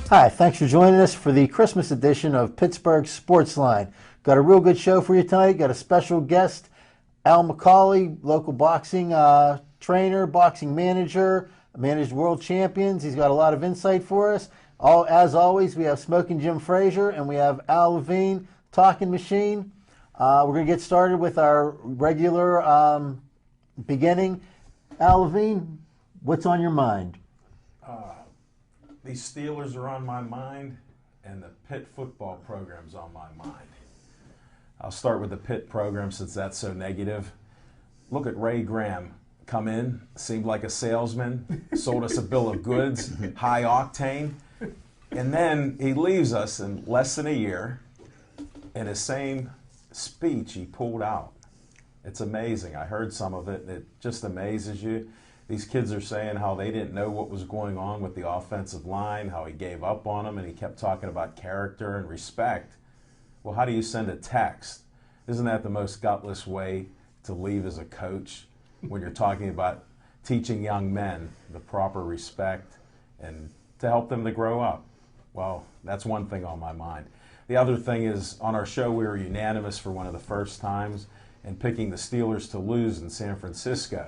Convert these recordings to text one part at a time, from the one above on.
Hi, thanks for joining us for the Christmas edition of Pittsburgh Sportsline. Got a real good show for you tonight. Got a special guest, Al McCauley, local boxing trainer, boxing manager, managed world champions. He's got a lot of insight for us. As always, we have Smoking Jim Frazier and we have Al Levine, Talking Machine. We're going to get started with our regular beginning. Al Levine, what's on your mind? These Steelers are on my mind, and the Pitt football program's on my mind. I'll start with the Pitt program since that's so negative. Look at Ray Graham. Come in, seemed like a salesman, sold us a bill of goods, high octane, and then he leaves us in less than a year, and his same speech he pulled out. It's amazing. I heard some of it, and it just amazes you. These kids are saying how they didn't know what was going on with the offensive line, how he gave up on them, and he kept talking about character and respect. Well, how do you send a text? Isn't that the most gutless way to leave as a coach when you're talking about teaching young men the proper respect and to help them to grow up? Well, that's one thing on my mind. The other thing is, on our show, we were unanimous for one of the first times in picking the Steelers to lose in San Francisco.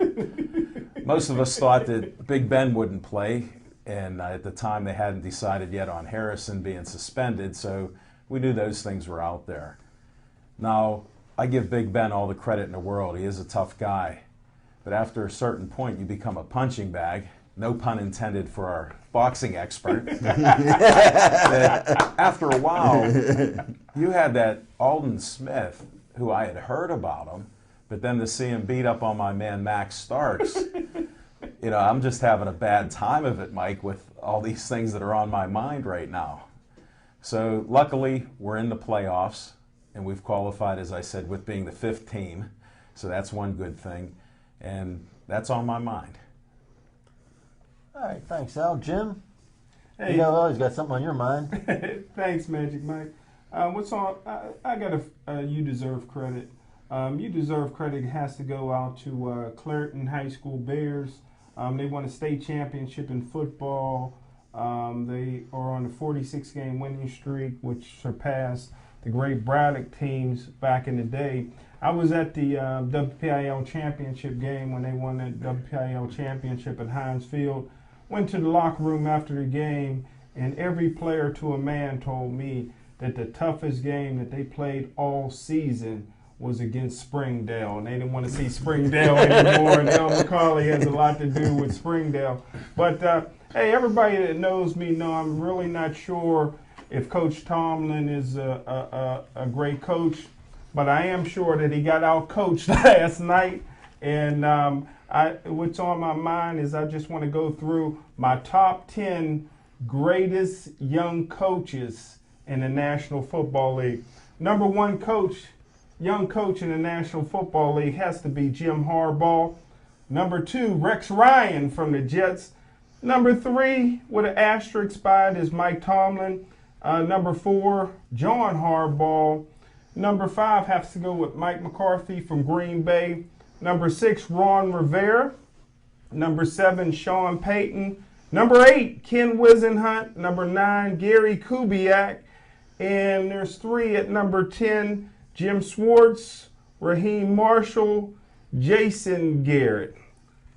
Most of us thought that Big Ben wouldn't play, and at the time they hadn't decided yet on Harrison being suspended, so we knew those things were out there. Now, I give Big Ben all the credit in the world. He is a tough guy. But after a certain point, you become a punching bag, no pun intended for our boxing expert. That after a while, you had that Alden Smith, who I had heard about him, but then to see him beat up on my man Max Starks, I'm just having a bad time of it, Mike, with all these things that are on my mind right now. So luckily, we're in the playoffs, and we've qualified, as I said, with being the 5th team. So that's one good thing, and that's on my mind. All right, thanks, Al. Jim? Hey. You always got something on your mind. Thanks, Magic Mike. What's on? I got you deserve credit. You deserve credit has to go out to Clareton High School Bears. They won a state championship in football. They are on a 46-game winning streak, which surpassed the great Braddock teams back in the day. I was at the WPIL championship game when they won that WPIL championship at Heinz Field. Went to the locker room after the game, and every player to a man told me that the toughest game that they played all season was against Springdale, and they didn't want to see Springdale anymore, and Al McCauley has a lot to do with Springdale. But, hey, everybody that knows me know I'm really not sure if Coach Tomlin is a great coach, but I am sure that he got out-coached last night, and what's on my mind is I just want to go through my top 10 greatest young coaches in the National Football League. Number one young coach in the National Football League has to be Jim Harbaugh. Number 2, Rex Ryan from the Jets. Number 3, with an asterisk by it, is Mike Tomlin. Number 4, John Harbaugh. Number 5 has to go with Mike McCarthy from Green Bay. Number 6, Ron Rivera. Number 7, Sean Payton. Number 8, Ken Wisenhunt. Number 9, Gary Kubiak. And there's 3 at number 10, Jim Schwartz, Raheem Marshall, Jason Garrett.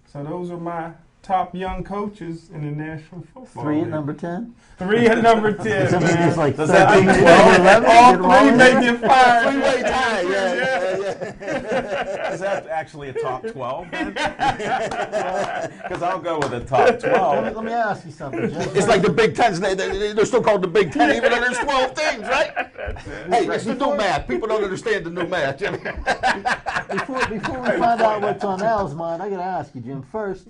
So those are my top young coaches in the National Football 3 League. at number 10? 3 at number 10, man. Like Does that mean 12? All 3 make it 5. Three-way tie, yeah. Is that actually a top 12, then? Because I'll go with a top 12. Let me ask you something, Jim. It's like the Big Ten. They're still called the Big Ten, even though there's 12 teams, right? Hey, it's the new math. People don't understand the new math, Jimmy. Before we find out what's on Al's mind, I got to ask you, Jim, first,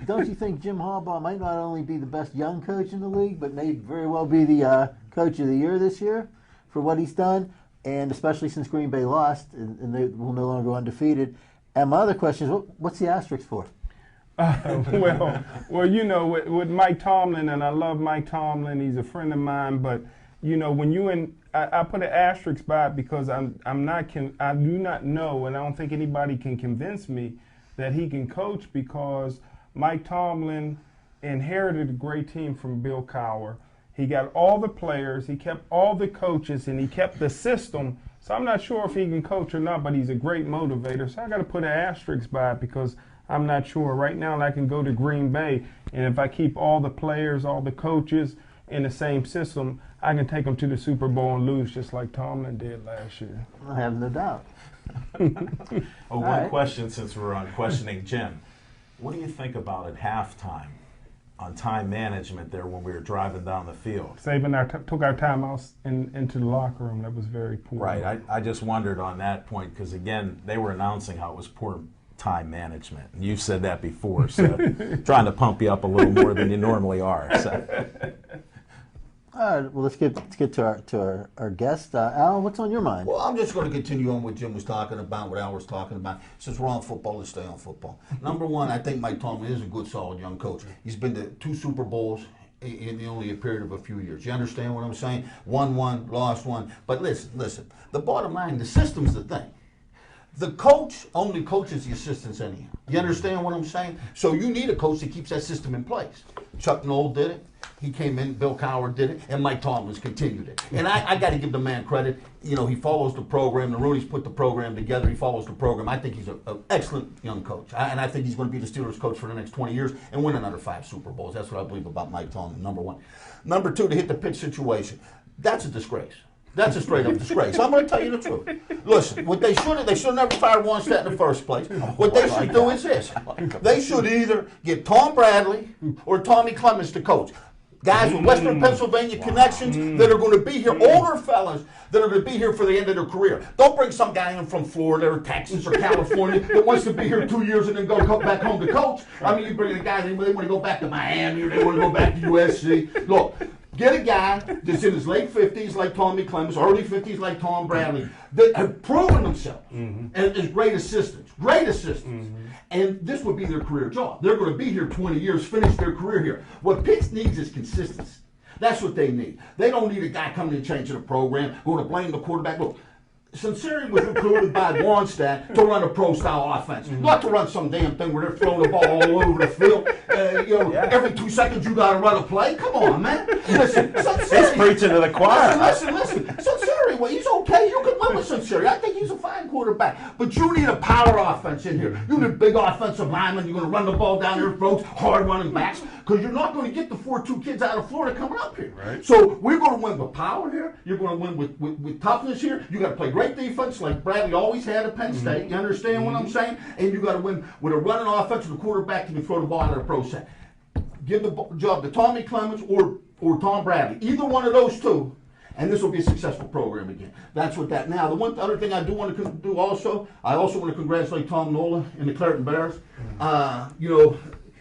don't you think Jim Harbaugh might not only be the best young coach in the league, but may very well be the coach of the year this year for what he's done, and especially since Green Bay lost and they will no longer go undefeated? And my other question is, what's the asterisk for? Well, you know, with Mike Tomlin, and I love Mike Tomlin, he's a friend of mine, but you know, when you I put an asterisk by it because I do not know, and I don't think anybody can convince me that he can coach, because Mike Tomlin inherited a great team from Bill Cowher. He got all the players, he kept all the coaches, and he kept the system. So I'm not sure if he can coach or not, but he's a great motivator. So I got to put an asterisk by it because I'm not sure. Right now I can go to Green Bay, and if I keep all the players, all the coaches in the same system, I can take them to the Super Bowl and lose just like Tomlin did last year. I have no doubt. One question since we're on questioning Jim. What do you think about at halftime on time management there when we were driving down the field? Took our timeouts into the locker room. That was very poor. Right. I just wondered on that point because, again, they were announcing how it was poor time management. And you've said that before, so trying to pump you up a little more than you normally are. So. All right, well, let's get to our guest. Al, what's on your mind? Well, I'm just going to continue on what Jim was talking about, what Al was talking about. Since we're on football, let's stay on football. Number one, I think Mike Tomlin is a good, solid young coach. He's been to 2 Super Bowls in only a period of a few years. You understand what I'm saying? Won one, lost one. But listen. The bottom line, the system's the thing. The coach only coaches the assistants anyhow. You understand what I'm saying? So you need a coach that keeps that system in place. Chuck Noll did it. He came in, Bill Cowher did it, and Mike Tomlin's continued it. And I got to give the man credit. You know, he follows the program. The Rooney's put the program together. He follows the program. I think he's an excellent young coach. And I think he's going to be the Steelers coach for the next 20 years and win another 5 Super Bowls. That's what I believe about Mike Tomlin, number one. Number two, to hit the pitch situation. That's a disgrace. That's a straight-up disgrace. I'm going to tell you the truth. Listen, what they should have never fired Wannstedt in the first place. What they should do is this. They should either get Tom Bradley or Tommy Clemens to coach. Guys with Western Pennsylvania connections that are going to be here, older fellas that are going to be here for the end of their career. Don't bring some guy in from Florida or Texas or California that wants to be here 2 years and then go back home to coach. I mean, you bring a guy, they want to go back to Miami or they want to go back to USC. Look, get a guy that's in his late 50s like Tommy Clemens, early 50s like Tom Bradley, that have proven themselves as great assistants. And this would be their career job. They're going to be here 20 years, finish their career here. What Pitts needs is consistency. That's what they need. They don't need a guy coming and changing the program, going to blame the quarterback. Look, Sinceri was recruited by Wannstedt to run a pro-style offense, not to run some damn thing where they're throwing the ball all over the field. Every 2 seconds you got to run a play. Come on, man. Listen, He's preaching to the choir. Listen. Sinceri, well, he's okay. You can win with Sinceri. I think he's a fine quarterback. But you need a power offense in here. You need a big offensive lineman. You're going to run the ball down their throats, hard running backs, because you're not going to get the 4-2 kids out of Florida coming up here. Right. So we're going to win with power here. You're going to win with toughness here. You got to play great defense like Bradley always had at Penn State. You understand what I'm saying? And you got to win with a running offense with a quarterback that can throw the ball out of the pro set. Give the job to Tommy Clemens or Tom Bradley. Either one of those two, and this will be a successful program again. That's what that. Now, the other thing I do want to do also, I also want to congratulate Tom Nola and the Clareton Bears.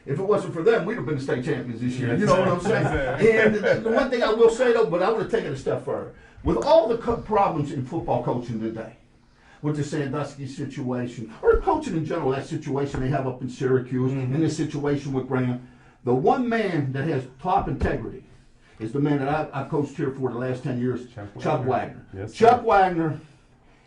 If it wasn't for them, we'd have been the state champions this year. You know what I'm saying? And the one thing I will say, though, but I want to take it a step further. With all the problems in football coaching today, with the Sandusky situation, or coaching in general, that situation they have up in Syracuse, and this situation with Graham, the one man that has top integrity is the man that I've coached here for the last 10 years, Chuck Wagner. Yes, Chuck Wagner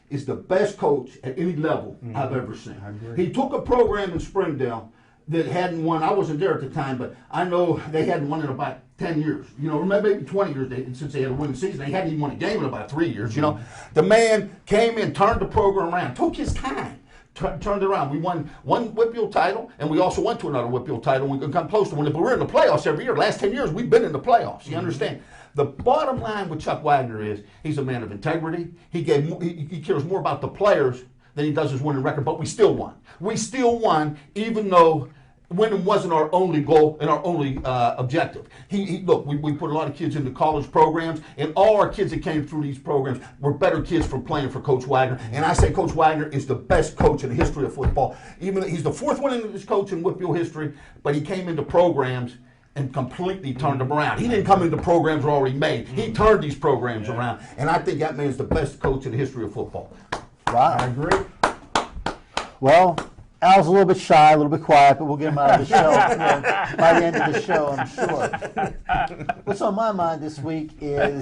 is the best coach at any level I've ever seen. He took a program in Springdale that hadn't won. I wasn't there at the time, but I know they hadn't won in about 10 years. You know, maybe 20 years since they had a winning season. They hadn't even won a game in about 3 years. You know, the man came in, turned the program around, took his time, turned it around. We won one Whitfield title, and we also went to another Whitfield title. We could come close to winning, but we're in the playoffs every year. The last 10 years, we've been in the playoffs. You understand? The bottom line with Chuck Wagner is he's a man of integrity. He cares more about the players than he does his winning record, but we still won. We still won, even though winning wasn't our only goal and our only objective. Look, we put a lot of kids into college programs, and all our kids that came through these programs were better kids from playing for Coach Wagner. And I say Coach Wagner is the best coach in the history of football. Even he's the 4th winningest coach in Whitfield history, but he came into programs and completely turned them around. He didn't come into programs that were already made. He turned these programs around, and I think that man is the best coach in the history of football. Wow. I agree. Well, Al's a little bit shy, a little bit quiet, but we'll get him out of the show by the end of the show, I'm sure. What's on my mind this week is,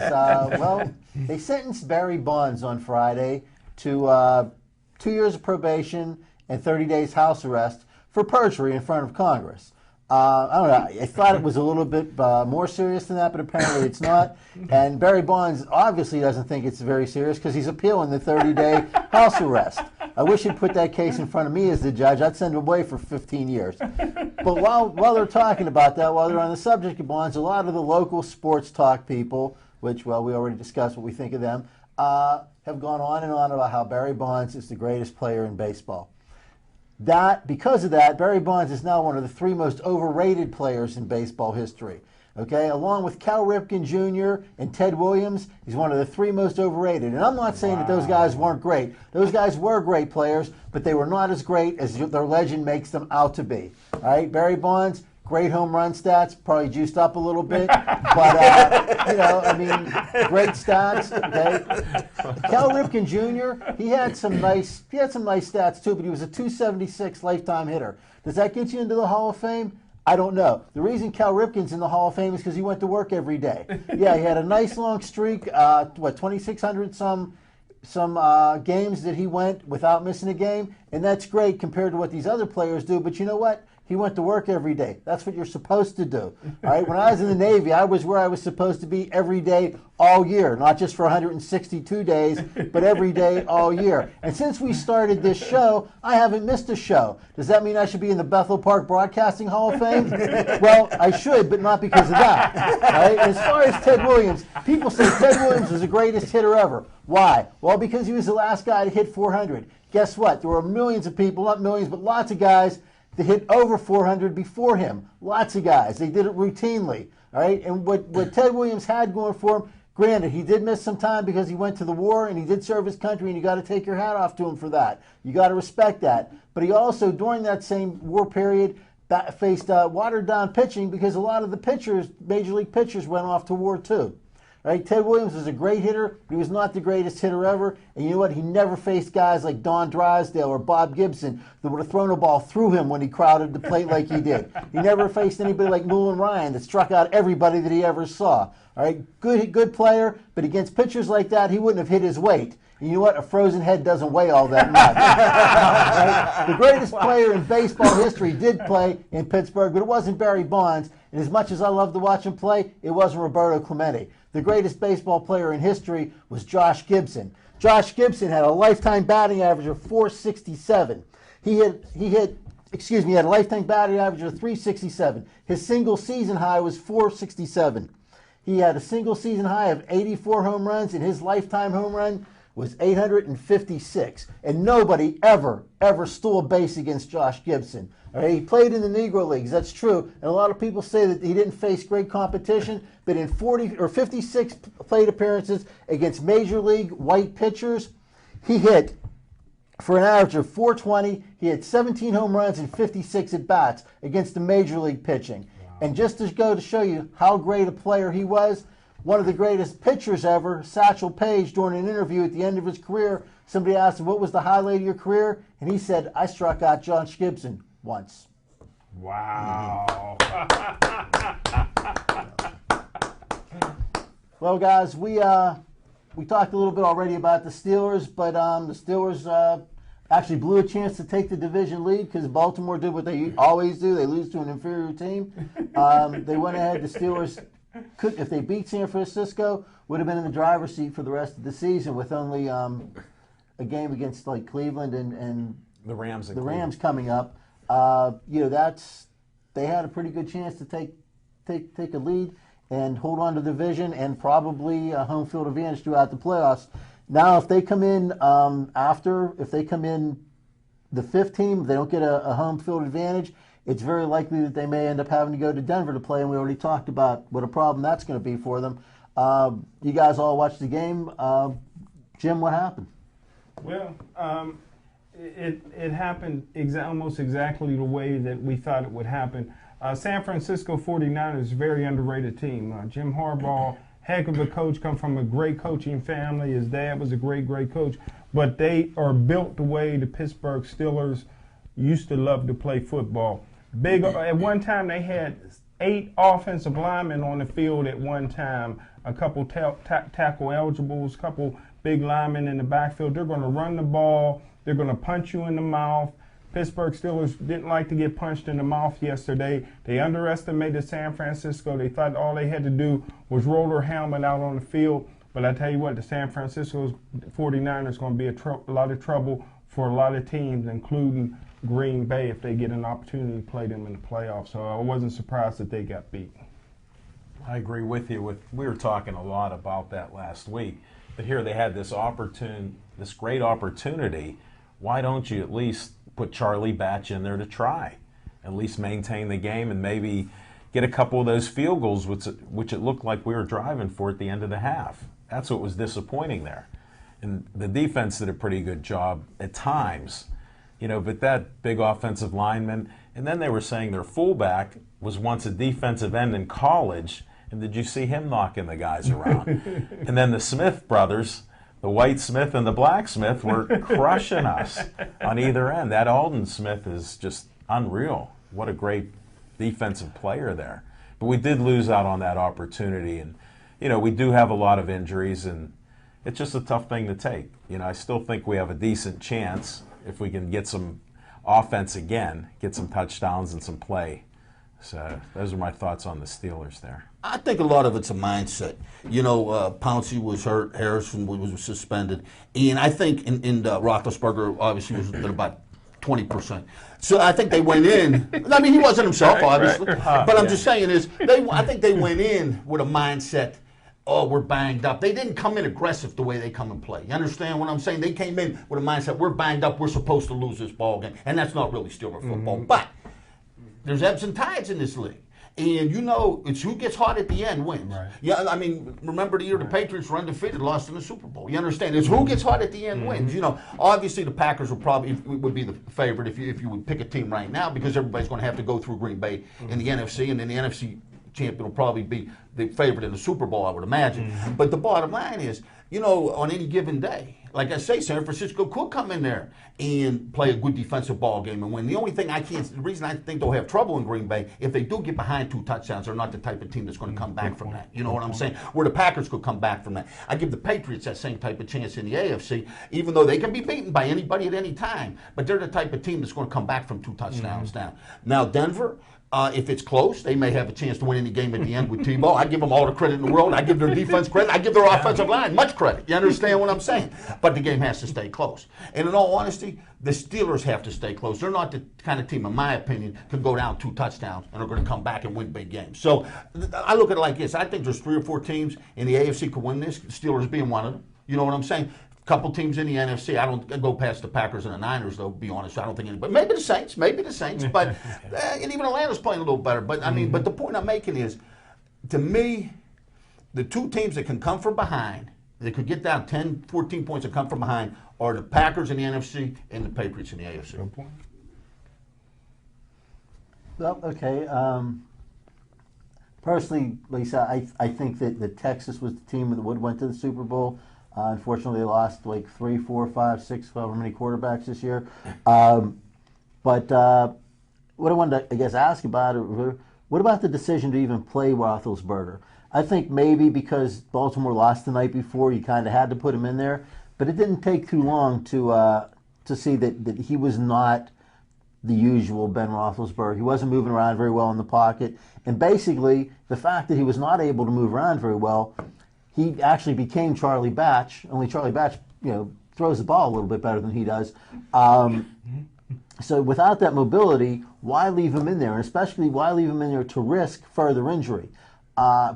they sentenced Barry Bonds on Friday to 2 years of probation and 30 days house arrest for perjury in front of Congress. I don't know. I thought it was a little bit more serious than that, but apparently it's not. And Barry Bonds obviously doesn't think it's very serious because he's appealing the 30-day house arrest. I wish he'd put that case in front of me as the judge. I'd send him away for 15 years. But while they're talking about that, while they're on the subject of Bonds, a lot of the local sports talk people, which, well, we already discussed what we think of them, have gone on and on about how Barry Bonds is the greatest player in baseball. Because of that, Barry Bonds is now one of the 3 most overrated players in baseball history. Okay, along with Cal Ripken Jr. and Ted Williams, he's one of the 3 most overrated. And I'm not saying that those guys weren't great. Those guys were great players, but they were not as great as their legend makes them out to be. All right, Barry Bonds, great home run stats, probably juiced up a little bit, but you know, I mean, great stats. Okay, Cal Ripken Jr. He had some nice stats too, but he was a 276 lifetime hitter. Does that get you into the Hall of Fame? I don't know. The reason Cal Ripken's in the Hall of Fame is because he went to work every day. Yeah, he had a nice long streak. 2,600 some games that he went without missing a game, and that's great compared to what these other players do. But you know what? He went to work every day. That's what you're supposed to do. All right. When I was in the Navy, I was where I was supposed to be every day, all year, not just for 162 days, but every day, all year. And since we started this show, I haven't missed a show. Does that mean I should be in the Bethel Park Broadcasting Hall of Fame? Well, I should, but not because of that. All right. As far as Ted Williams, people say Ted Williams is the greatest hitter ever. Why? Well, because he was the last guy to hit 400. Guess what? There were millions of people, not millions, but lots of guys that hit over 400 before him. Lots of guys. They did it routinely. All right. And what Ted Williams had going for him, granted, he did miss some time because he went to the war and he did serve his country, and you got to take your hat off to him for that. You got to respect that. But he also, during that same war period, faced watered down pitching because a lot of the pitchers, major league pitchers, went off to war too. Right? Ted Williams was a great hitter, but he was not the greatest hitter ever. And you know what? He never faced guys like Don Drysdale or Bob Gibson that would have thrown a ball through him when he crowded the plate like he did. He never faced anybody like Mullen Ryan that struck out everybody that he ever saw. All right, good player, but against pitchers like that, he wouldn't have hit his weight. And you know what? A frozen head doesn't weigh all that much. Right? The greatest player in baseball history did play in Pittsburgh, but it wasn't Barry Bonds. And as much as I love to watch him play, it wasn't Roberto Clemente. The greatest baseball player in history was Josh Gibson. Josh Gibson had a lifetime batting average of .467. He had a lifetime batting average of .367. His single season high was .467. He had a single season high of 84 home runs, and his lifetime home run was 856. And nobody ever stole a base against Josh Gibson. All right, he played in the Negro Leagues, that's true. And a lot of people say that he didn't face great competition, but in 56 plate appearances against major league white pitchers, he hit for an average of .420. He had 17 home runs and 56 at-bats against the major league pitching. Wow. And just to go to show you how great a player he was, one of the greatest pitchers ever, Satchel Paige, during an interview at the end of his career, somebody asked him, what was the highlight of your career? And he said, I struck out Josh Gibson once. Wow. Well, guys, we talked a little bit already about the Steelers, but the Steelers actually blew a chance to take the division lead because Baltimore did what they always do. They lose to an inferior team. They went ahead. The Steelers could, if they beat San Francisco, would have been in the driver's seat for the rest of the season with only a game against like Cleveland and the Rams coming up. They had a pretty good chance to take a lead and hold on to the division and probably a home field advantage throughout the playoffs. Now, if they come in if they come in the fifth team, if they don't get a home field advantage, it's very likely that they may end up having to go to Denver to play, and we already talked about what a problem that's going to be for them. You guys all watched the game. Jim, what happened? Well, it happened almost exactly the way that we thought it would happen. San Francisco 49ers is a very underrated team. Jim Harbaugh, heck of a coach, come from a great coaching family. His dad was a great coach. But they are built the way the Pittsburgh Steelers used to love to play football. At one time, they had 8 offensive linemen on the field at one time, a couple tackle eligibles, a couple big linemen in the backfield. They're going to run the ball. They're going to punch you in the mouth. Pittsburgh Steelers didn't like to get punched in the mouth yesterday. They underestimated San Francisco. They thought all they had to do was roll their helmet out on the field. But I tell you what, the San Francisco 49ers going to be a lot of trouble for a lot of teams, including Green Bay, if they get an opportunity to play them in the playoffs. So I wasn't surprised that they got beat. I agree with you. We were talking a lot about that last week. But here they had this great opportunity. Why don't you at least put Charlie Batch in there to try? At least maintain the game and maybe get a couple of those field goals, which it looked like we were driving for at the end of the half. That's what was disappointing there. And the defense did a pretty good job at times, but that big offensive lineman, and then they were saying their fullback was once a defensive end in college, and did you see him knocking the guys around? And then the Smith brothers, the White Smith and the Black Smith, were crushing us on either end. That Alden Smith is just unreal. What a great defensive player there. But we did lose out on that opportunity, and we do have a lot of injuries, and it's just a tough thing to take. I still think we have a decent chance if we can get some offense again, get some touchdowns and some play. So those are my thoughts on the Steelers there. I think a lot of it's a mindset. Pouncey was hurt, Harrison was suspended, and I think in Roethlisberger obviously was at about 20%. So I think they went in. I mean, he wasn't himself, obviously, but I'm just saying I think they went in with a mindset. Oh, we're banged up. They didn't come in aggressive the way they come and play. You understand what I'm saying? They came in with a mindset, we're banged up, we're supposed to lose this ball game. And that's not really Steeler football. But there's ebbs and tides in this league. And it's who gets hot at the end wins. Right. Yeah, I mean, remember the year the Patriots were undefeated, lost in the Super Bowl. You understand? It's who gets hot at the end wins. Obviously the Packers would be the favorite if you would pick a team right now, because everybody's going to have to go through Green Bay in the NFC, and then the NFC champion will probably be the favorite in the Super Bowl, I would imagine. But the bottom line is, on any given day, like I say, San Francisco could come in there and play a good defensive ball game and win. The reason I think they'll have trouble in Green Bay, if they do get behind 2 touchdowns, they're not the type of team that's going to come back from that. You know what I'm saying? Where the Packers could come back from that. I give the Patriots that same type of chance in the AFC, even though they can be beaten by anybody at any time. But they're the type of team that's going to come back from 2 touchdowns down. Now, Denver, if it's close, they may have a chance to win any game at the end with Tebow. I give them all the credit in the world. I give their defense credit. I give their offensive line much credit. You understand what I'm saying? But the game has to stay close. And in all honesty, the Steelers have to stay close. They're not the kind of team, in my opinion, can go down 2 touchdowns and are going to come back and win big games. So I look at it like this. I think there's 3 or 4 teams in the AFC could win this, Steelers being one of them. You know what I'm saying? Couple teams in the NFC. I don't go past the Packers and the Niners, though, to be honest. I don't think anybody. Maybe the Saints. But and even Atlanta's playing a little better. But I mean, but the point I'm making is, to me, the 2 teams that can come from behind, they could get down 10, 14 points and come from behind, are the Packers in the NFC and the Patriots in the AFC. Good point. Well, okay. Personally, Lisa, I think that Texas was the team that went to the Super Bowl. Unfortunately, they lost like 3, 4, 5, 6, however many quarterbacks this year. But what I wanted to, ask about what about the decision to even play Roethlisberger? I think maybe because Baltimore lost the night before, you kind of had to put him in there. But it didn't take too long to see that he was not the usual Ben Roethlisberger. He wasn't moving around very well in the pocket. And basically, the fact that he was not able to move around very well, he actually became Charlie Batch, only Charlie Batch, throws the ball a little bit better than he does. So without that mobility, why leave him in there? And especially, why leave him in there to risk further injury?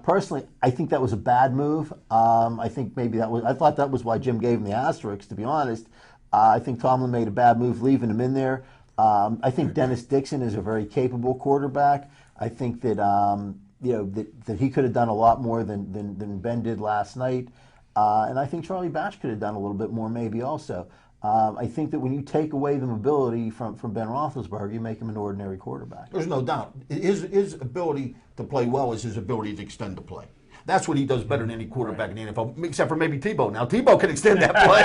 Personally, I think that was a bad move. I thought that was why Jim gave him the asterisk, to be honest. I think Tomlin made a bad move leaving him in there. I think Dennis Dixon is a very capable quarterback. I think that that he could have done a lot more than Ben did last night. And I think Charlie Batch could have done a little bit more maybe also. I think that when you take away the mobility from Ben Roethlisberger, you make him an ordinary quarterback. There's no doubt. His ability to play well is his ability to extend the play. That's what he does better than any quarterback in the NFL, except for maybe Tebow. Now, Tebow can extend that play.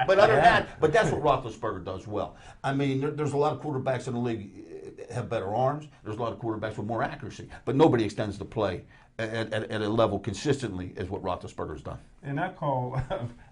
but other than that, that's what Roethlisberger does well. I mean, there's a lot of quarterbacks in the league have better arms. There's a lot of quarterbacks with more accuracy. But nobody extends the play at a level consistently as what Roethlisberger's done. And I call,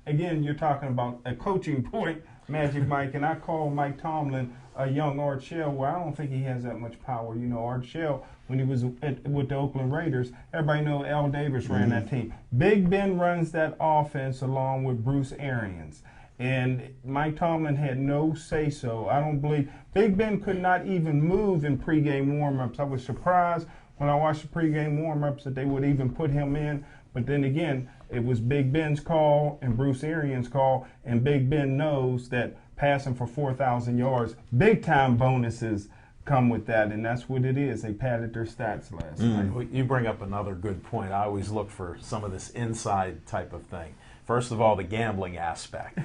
again, you're talking about a coaching point. Magic Mike, and I call Mike Tomlin a young Art Shell, where I don't think he has that much power. You know, Art Shell, when he was with the Oakland Raiders, everybody know Al Davis ran that team. Big Ben runs that offense along with Bruce Arians. And Mike Tomlin had no say-so. I don't believe Big Ben could not even move in pregame warm-ups. I was surprised when I watched the pregame warm-ups that they would even put him in. But then again, it was Big Ben's call and Bruce Arians' call, and Big Ben knows that passing for 4,000 yards, big-time bonuses come with that, and that's what it is. They padded their stats last night. Well, you bring up another good point. I always look for some of this inside type of thing. First of all, the gambling aspect.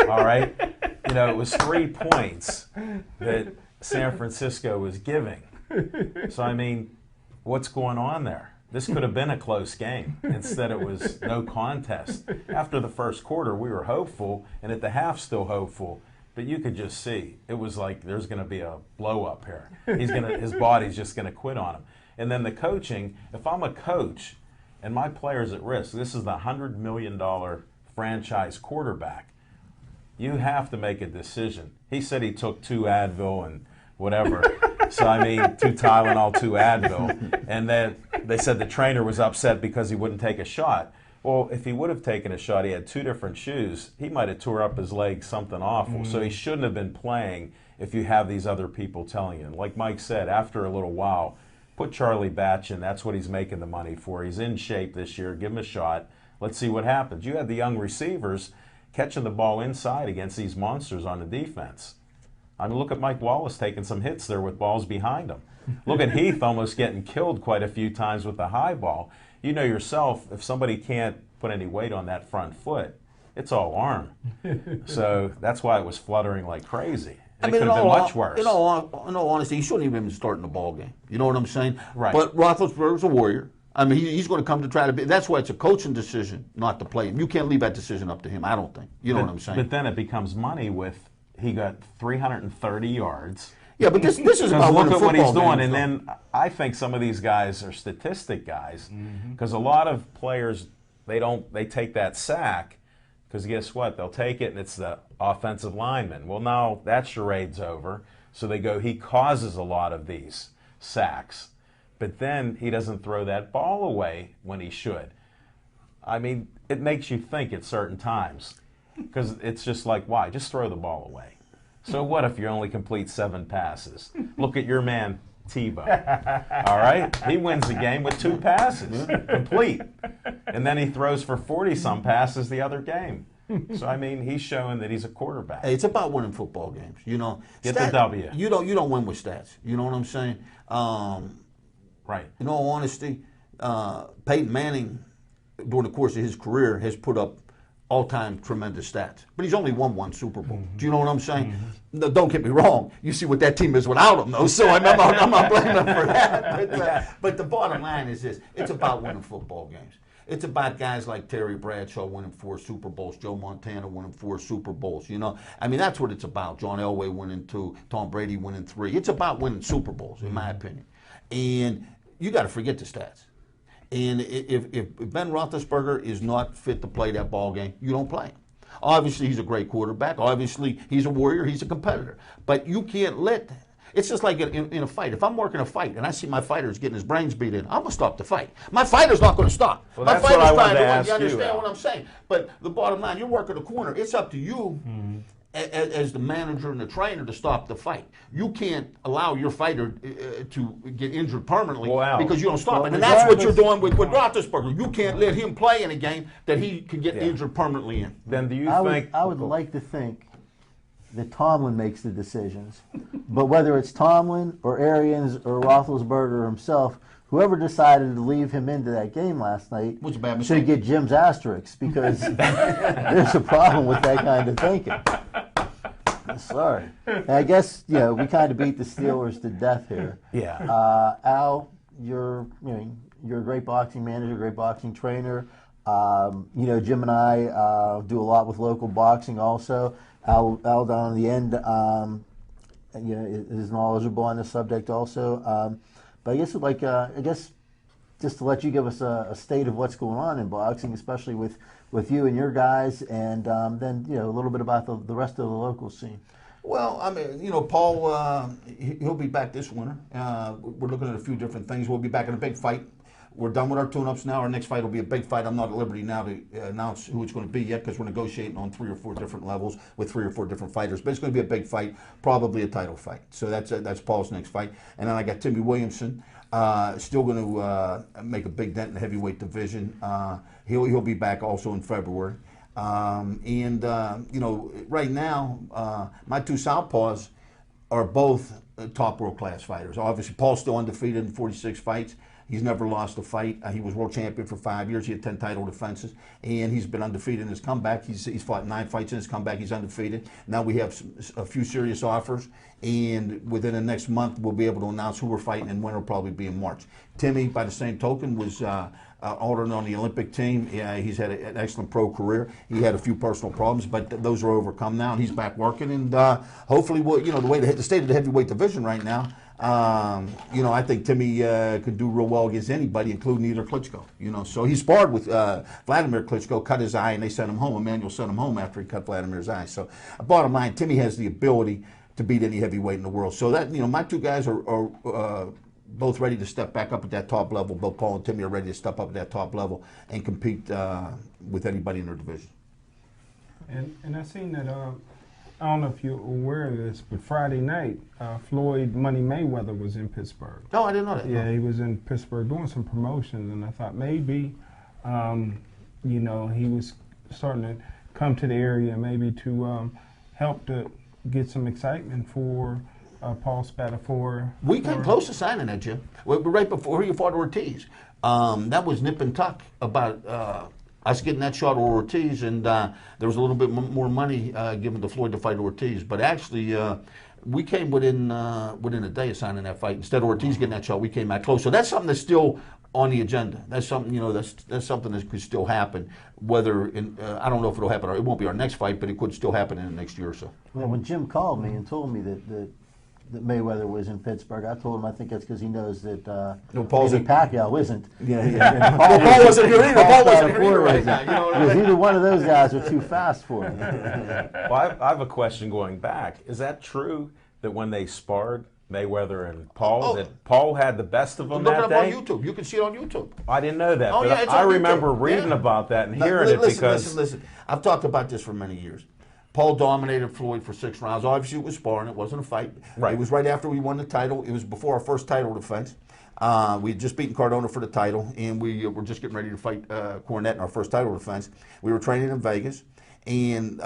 All right? You know, it was 3 points that San Francisco was giving. So, I mean, what's going on there? This could have been a close game. Instead, it was no contest. After the first quarter, we were hopeful, and at the half, still hopeful. But you could just see it was like there's going to be a blow up here. His body's just going to quit on him. And then the coaching. If I'm a coach and my player's at risk, this is the $100 million franchise quarterback. You have to make a decision. He said he took 2 Advil and whatever. So, I mean, 2 Tylenol, 2 Advil. And then they said the trainer was upset because he wouldn't take a shot. Well, if he would have taken a shot, he had 2 different shoes, he might have tore up his leg, something awful. So he shouldn't have been playing if you have these other people telling you. Like Mike said, after a little while, put Charlie Batch in. That's what he's making the money for. He's in shape this year. Give him a shot. Let's see what happens. You had the young receivers catching the ball inside against these monsters on the defense. I mean, look at Mike Wallace taking some hits there with balls behind him. Look at Heath almost getting killed quite a few times with the high ball. You know yourself, if somebody can't put any weight on that front foot, it's all arm. So that's why it was fluttering like crazy. And it could have been much worse. In all honesty, he shouldn't even been starting the ball game. You know what I'm saying? Right. But Roethlisberger's a warrior. I mean, he's going to come to try to be. That's why it's a coaching decision not to play him. You can't leave that decision up to him, I don't think. You know what I'm saying? But then it becomes money with he got 330 yards. Yeah, but this is about look winning at what he's football doing. games, And then I think some of these guys are statistic guys because a lot of players, they take that sack because guess what? They'll take it and it's the offensive lineman. Well, now that charade's over. So they go, he causes a lot of these sacks. But then he doesn't throw that ball away when he should. I mean, it makes you think at certain times because it's just like, why? Just throw the ball away. So what if you only complete 7 passes? Look at your man, Tebow. All right? He wins the game with 2 passes, complete. And then he throws for 40-some passes the other game. So, I mean, he's showing that he's a quarterback. Hey, it's about winning football games, you know. Get the W. You don't win with stats. You know what I'm saying? Right. In all honesty, Peyton Manning, during the course of his career, has put up all-time tremendous stats. But he's only won 1 Super Bowl. Do you know what I'm saying? No, don't get me wrong. You see what that team is without him, though. So I'm not blaming him for that. But the bottom line is this. It's about winning football games. It's about guys like Terry Bradshaw winning 4 Super Bowls, Joe Montana winning 4 Super Bowls, you know. I mean, that's what it's about. John Elway winning 2, Tom Brady winning 3. It's about winning Super Bowls, in my opinion. And you got to forget the stats. And if Ben Roethlisberger is not fit to play that ball game, you don't play him. Obviously, he's a great quarterback. Obviously, he's a warrior. He's a competitor. But you can't let that. It's just like in a fight. If I'm working a fight and I see my fighter's getting his brains beat in, I'm going to stop the fight. My fighter's not going to stop. Well, my that's what I wanted to win. ask You understand you, what I'm saying? But the bottom line, you're working a corner. It's up to you as the manager and the trainer to stop the fight. You can't allow your fighter to get injured permanently because you don't stop it. And that's what you're doing with Roethlisberger. You can't let him play in a game that he can get injured permanently in. Then do you think... I would like to think that Tomlin makes the decisions. But whether it's Tomlin or Arians or Roethlisberger himself, whoever decided to leave him into that game last night should get Jim's asterisks because there's a problem with that kind of thinking. Sorry. And I guess, we kind of beat the Steelers to death here. Yeah. Al, you're a great boxing manager, great boxing trainer. Jim and I do a lot with local boxing also. Al down at the end, is knowledgeable on the subject also. But I guess just to let you give us a state of what's going on in boxing, especially with you and your guys, and then a little bit about the rest of the local scene. Well, I mean, Paul, he'll be back this winter. We're looking at a few different things. We'll be back in a big fight. We're done with our tune-ups now. Our next fight will be a big fight. I'm not at liberty now to announce who it's going to be yet because we're negotiating on 3 or 4 different levels with 3 or 4 different fighters. But it's going to be a big fight, probably a title fight. So that's Paul's next fight. And then I got Timmy Williamson, still going to make a big dent in the heavyweight division. He'll be back also in February. Right now, my 2 southpaws are both top world-class fighters. Obviously, Paul's still undefeated in 46 fights. He's never lost a fight. He was world champion for 5 years. He had 10 title defenses, and he's been undefeated in his comeback. He's fought 9 fights in his comeback. He's undefeated. Now we have a few serious offers, and within the next month, we'll be able to announce who we're fighting, and when it'll probably be in March. Timmy, by the same token, was alternate on the Olympic team. He's had an excellent pro career. He had a few personal problems, but those are overcome now, and he's back working. And hopefully, the state of the heavyweight division right now, I think Timmy could do real well against anybody, including either Klitschko. So he sparred with Vladimir Klitschko, cut his eye, and they sent him home. Emmanuel sent him home after he cut Vladimir's eye. So, bottom line, Timmy has the ability to beat any heavyweight in the world. So that my 2 guys are both ready to step back up at that top level. Both Paul and Timmy are ready to step up at that top level and compete with anybody in their division. And I seen that. I don't know if you're aware of this, but Friday night, Floyd Money Mayweather was in Pittsburgh. Oh, I didn't know that. Yeah, he was in Pittsburgh doing some promotions, and I thought maybe, he was starting to come to the area maybe to help to get some excitement for Paul Spadafore. We came close to signing that, Jim. Right before you fought Ortiz. That was nip and tuck about us getting that shot at Ortiz, and there was a little bit more money given to Floyd to fight Ortiz. But actually, we came within a day of signing that fight. Instead of Ortiz getting that shot, we came that close. So that's something that's still on the agenda. That's something that's something that could still happen. Whether I don't know if it'll happen, or it won't be our next fight, but it could still happen in the next year or so. Well, when Jim called me and told me that Mayweather was in Pittsburgh, I told him I think that's because he knows that maybe Pacquiao isn't. Yeah. Paul wasn't here either. Paul wasn't here either right now. Because either one of those guys are too fast for him. Well, I have a question going back. Is that true that when they sparred, Mayweather and Paul, that Paul had the best of them that day? Look it up on YouTube. You can see it on YouTube. I didn't know that, Oh, but yeah, it's I on remember YouTube. reading Yeah. about that and hearing it because... Listen. I've talked about this for many years. Paul dominated Floyd for 6 rounds. Obviously, it was sparring. It wasn't a fight. Right. It was right after we won the title. It was before our first title defense. We had just beaten Cardona for the title, and we were just getting ready to fight Cornette in our first title defense. We were training in Vegas, and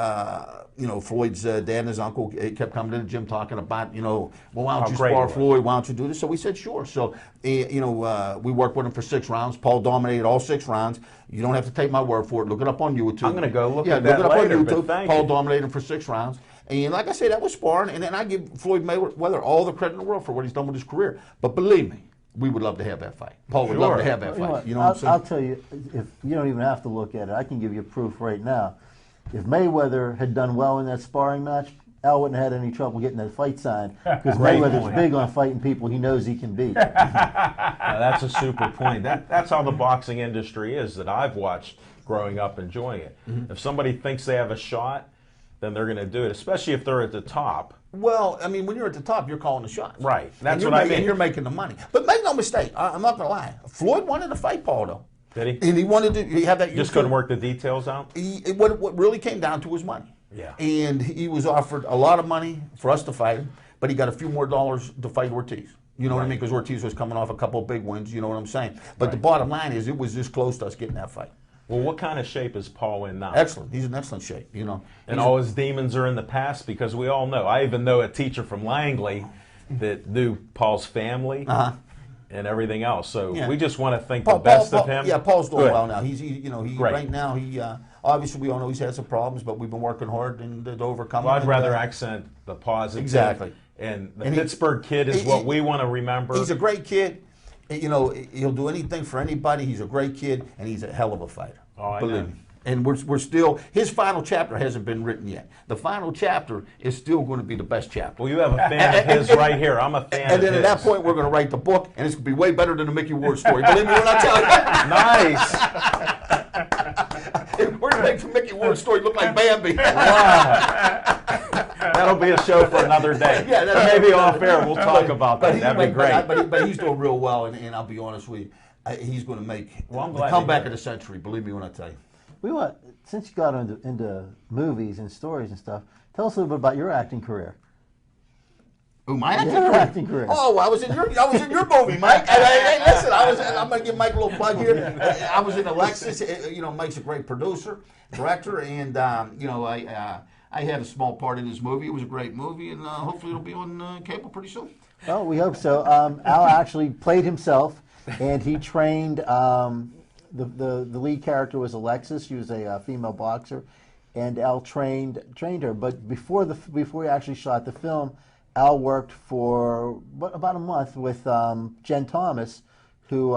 Floyd's dad and his uncle kept coming to the gym talking about, well, why don't you spar Floyd? Why don't you do this? So we said, sure. So, we worked with him for 6 rounds. Paul dominated all 6 rounds. You don't have to take my word for it. Look it up on YouTube. I'm going to go look at that look it up later, on but YouTube. thank Paul you. dominated him for 6 rounds. And like I say, that was sparring. And then I give Floyd Mayweather all the credit in the world for what he's done with his career. But believe me, we would love to have that fight. Paul would love to have that fight. You know what I'm saying? I'll tell you, if you don't even have to look at it, I can give you proof right now. If Mayweather had done well in that sparring match, Al wouldn't have had any trouble getting that fight signed because Mayweather's big on fighting people he knows he can beat. That's a super point. That's how the boxing industry is that I've watched growing up enjoying it. Mm-hmm. If somebody thinks they have a shot, then they're going to do it, especially if they're at the top. Well, I mean, when you're at the top, you're calling the shots. Right. That's what I mean. And you're making the money. But make no mistake, I'm not going to lie. Floyd wanted to fight Paul, though. Did he? And he wanted to have that. Just couldn't work the details out? What really came down to was money. Yeah. And he was offered a lot of money for us to fight him, but he got a few more dollars to fight Ortiz. You know what I mean? Because Ortiz was coming off a couple of big wins. You know what I'm saying? But the bottom line is, it was this close to us getting that fight. Well, what kind of shape is Paul in now? Excellent. He's in excellent shape, And all his demons are in the past, because we all know. I even know a teacher from Langley that knew Paul's family and everything else. So we just want to think the best of him. Yeah, Paul's doing Good. well now. Right now he obviously we all know he's had some problems, but we've been working hard to overcome Well, them. I'd rather accent the positive. Exactly. And the Pittsburgh kid is what we want to remember. He's a great kid. He'll do anything for anybody. He's a great kid, and he's a hell of a fighter. Oh, Believe me. And we're still, his final chapter hasn't been written yet. The final chapter is still going to be the best chapter. Well, you have a fan of his right here. I'm a fan of his. And then at that point, we're going to write the book, and it's going to be way better than the Mickey Ward story. Believe me when I tell you. Nice. We're going to make the Mickey Ward story look like Bambi. Wow. That'll be a show for another day. Yeah, maybe off air we'll talk about that. That'd be great. But he's doing real well, and I'll be honest with you, he's going to make the comeback of the century. Believe me when I tell you. Since you got into movies and stories and stuff, tell us a little bit about your acting career. Oh, my acting career. Oh, I was in your movie, Mike. Hey, listen, I'm going to give Mike a little plug here. I was in Alexis. Mike's a great producer, director, and I had a small part in this movie. It was a great movie, and hopefully it'll be on cable pretty soon. Oh, we hope so. Al actually played himself, and he trained. The lead character was Alexis. She was a female boxer, and Al trained her. But before we actually shot the film, Al worked for about a month with Jen Thomas, who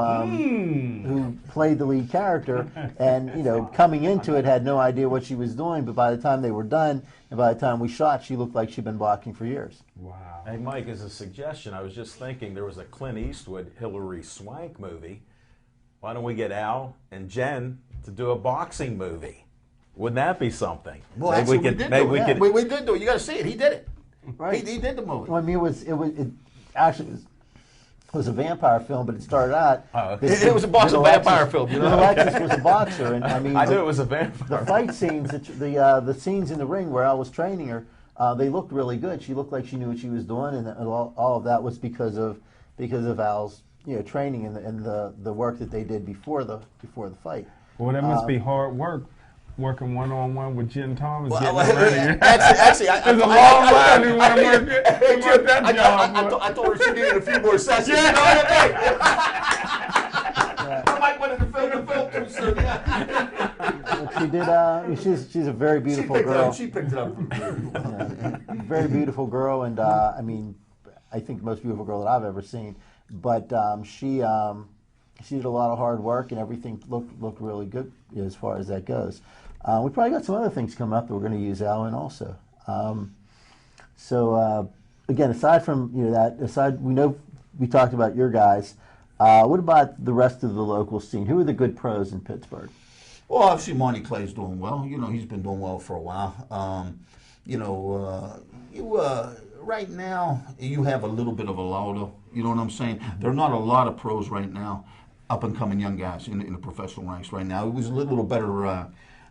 played the lead character, and coming into it had no idea what she was doing. But by the time they were done, and by the time we shot, she looked like she'd been boxing for years. Wow. Hey, Mike, as a suggestion, I was just thinking there was a Clint Eastwood, Hilary Swank movie. Why don't we get Al and Jen to do a boxing movie? Wouldn't that be something? Well, actually, we did do it. You got to see it. He did it. Right. He did the movie. Well, I mean, it actually was a vampire film, but it started out. It was a boxing vampire film. Alexis was a boxer, and I mean, I knew it was a vampire. The fight scenes, the scenes in the ring where Al was training her, they looked really good. She looked like she knew what she was doing, and all of that was because of Al's training and the work that they did before the fight. Well, that must be hard work. Working one-on-one with Jen Thomas. Actually, there's a long line you want to work that job. I told her she needed a few more sessions. You know what I might want to film the film too soon. She did. She's a very beautiful girl. She picked it up. Very beautiful girl, and I mean, I think the most beautiful girl that I've ever seen. But she did a lot of hard work, and everything looked really good as far as that goes. We probably got some other things coming up that we're going to use Al in also. Again, aside from we talked about your guys. What about the rest of the local scene? Who are the good pros in Pittsburgh? Well, obviously Monty Clay's doing well. He's been doing well for a while. Right now you have a little bit of a lull, though. You know what I'm saying? There are not a lot of pros right now, up and coming young guys in the professional ranks right now. It was a little better,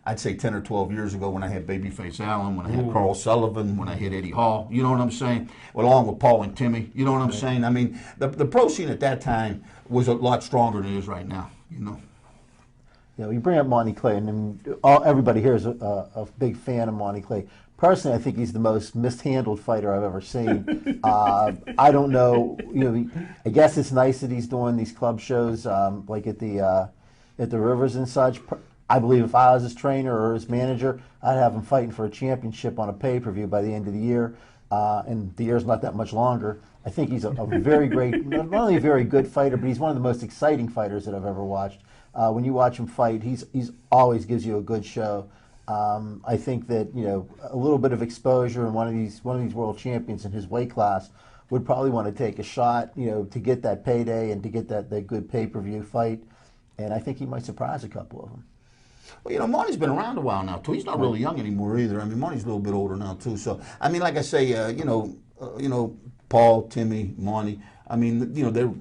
I'd say 10 or 12 years ago when I had Babyface Allen, when I had Carl Sullivan, when I had Eddie Hall. You know what I'm saying? Well, along with Paul and Timmy. You know what I'm saying? I mean, the pro scene at that time was a lot stronger than it is right now. You bring up Monty Clay, and everybody here is a big fan of Monty Clay. Personally, I think he's the most mishandled fighter I've ever seen. I don't know. I guess it's nice that he's doing these club shows, like at the Rivers and such. I believe if I was his trainer or his manager, I'd have him fighting for a championship on a pay-per-view by the end of the year. And the year's not that much longer. I think he's a very great, not only a very good fighter, but he's one of the most exciting fighters that I've ever watched. When you watch him fight, he's always gives you a good show. I think that a little bit of exposure and one of these world champions in his weight class would probably want to take a shot, to get that payday and to get that good pay-per-view fight. And I think he might surprise a couple of them. Well, Monty's been around a while now too. He's not really young anymore either. I mean, Monty's a little bit older now too. So I mean, like I say, Paul, Timmy, Monty. I mean, they're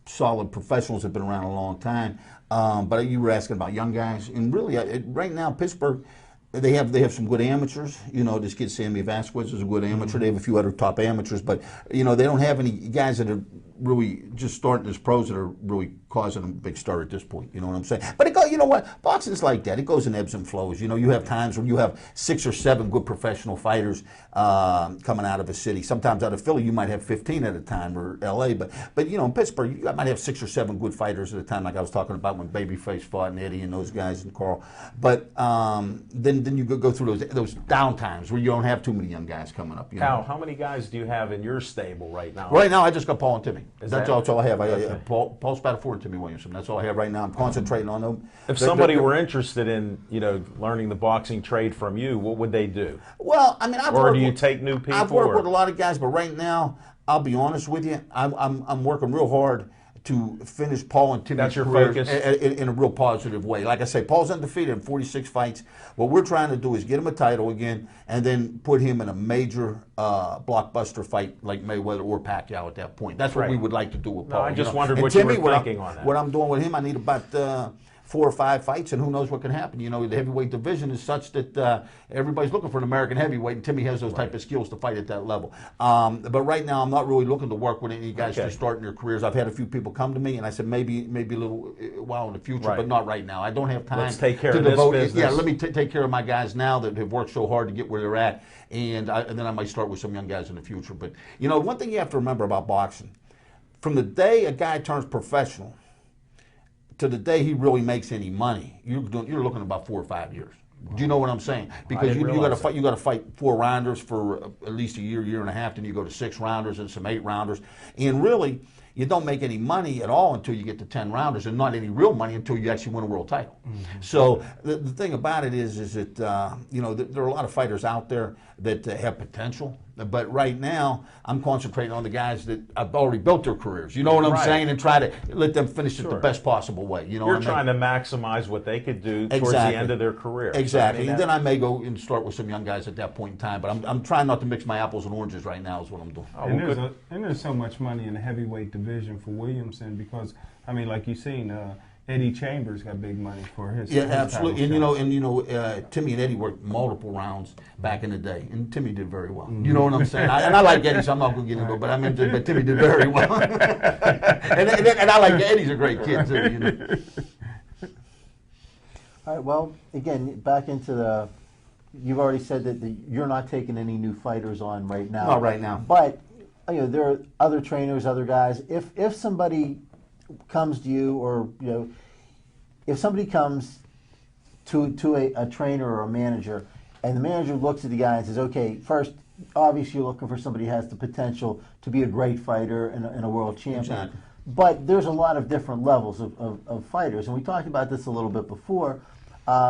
solid professionals. Have been around a long time. But you were asking about young guys, and really, right now, Pittsburgh, they have some good amateurs. This kid Sammy Vasquez is a good amateur. They have a few other top amateurs, but they don't have any guys that are really just starting as pros that are really causing them a big stir at this point. You know what I'm saying? But you know what? Boxing's like that. It goes in ebbs and flows. You have times when you have 6 or 7 good professional fighters coming out of a city. Sometimes out of Philly, you might have 15 at a time, or L.A. But in Pittsburgh, you might have 6 or 7 good fighters at a time, like I was talking about when Babyface fought and Eddie and those guys and Carl. But then you go through those down times where you don't have too many young guys coming up. Al, how many guys do you have in your stable right now? Right now, I just got Paul and Timmy. That's all I have. Paul's about a 14. Timmy Williamson. That's all I have right now. I'm concentrating on them. If somebody were interested in, learning the boxing trade from you, what would they do? Well, I mean, or do you take new people? I've worked with a lot of guys, but right now, I'll be honest with you, I'm working real hard to finish Paul and Timmy's That's your careers focus? in a real positive way. Like I say, Paul's undefeated in 46 fights. What we're trying to do is get him a title again and then put him in a major blockbuster fight like Mayweather or Pacquiao at that point. That's what Right. we would like to do with Paul. I just wondered And what Timmy, you were thinking on that. What I'm doing with him, I need about 4 or 5 fights, and who knows what can happen. The heavyweight division is such that everybody's looking for an American heavyweight, and Timmy has those type of skills to fight at that level. But right now, I'm not really looking to work with any guys just starting their careers. I've had a few people come to me, and I said maybe a little while in the future, Right. but not right now. I don't have time. Let's take care to of this devote. business. Yeah, let me take care of my guys now that have worked so hard to get where they're at, and then I might start with some young guys in the future. But one thing you have to remember about boxing, from the day a guy turns professional to the day he really makes any money, you're looking at about 4 or 5 years. Do you know what I'm saying? Because you got to fight. You got to fight 4 rounders for at least a year and a half. Then you go to 6 rounders and some 8 rounders, and really, you don't make any money at all until you get to 10 rounders, and not any real money until you actually win a world title. Mm-hmm. So the thing about it is that there are a lot of fighters out there that have potential, but right now I'm concentrating on the guys that have already built their careers. You know what I'm Right. saying, and try to let them finish it the best possible way. You know, You're trying to maximize what they could do towards the end of their career. Exactly, I mean, and then I may go and start with some young guys at that point in time. But I'm trying not to mix my apples and oranges right now. Is what I'm doing. And there's so much money in the heavyweight division for Williamson because, I mean, like you've seen, Eddie Chambers got big money for his. Yeah, his absolutely. title And shot. Timmy and Eddie worked multiple rounds back in the day, and Timmy did very well. You know what I'm saying? And I like Eddie, so I'm not going to get into it. But Timmy did very well. and I like Eddie's a great kid too. All right. Well, again, back into you've already said that you're not taking any new fighters on right now. Not right now. But there are other trainers, other guys. If somebody comes to you, or if somebody comes to a trainer or a manager, and the manager looks at the guy and says, okay, first, obviously you're looking for somebody who has the potential to be a great fighter and a world champion. Exactly. But there's a lot of different levels of fighters, and we talked about this a little bit before.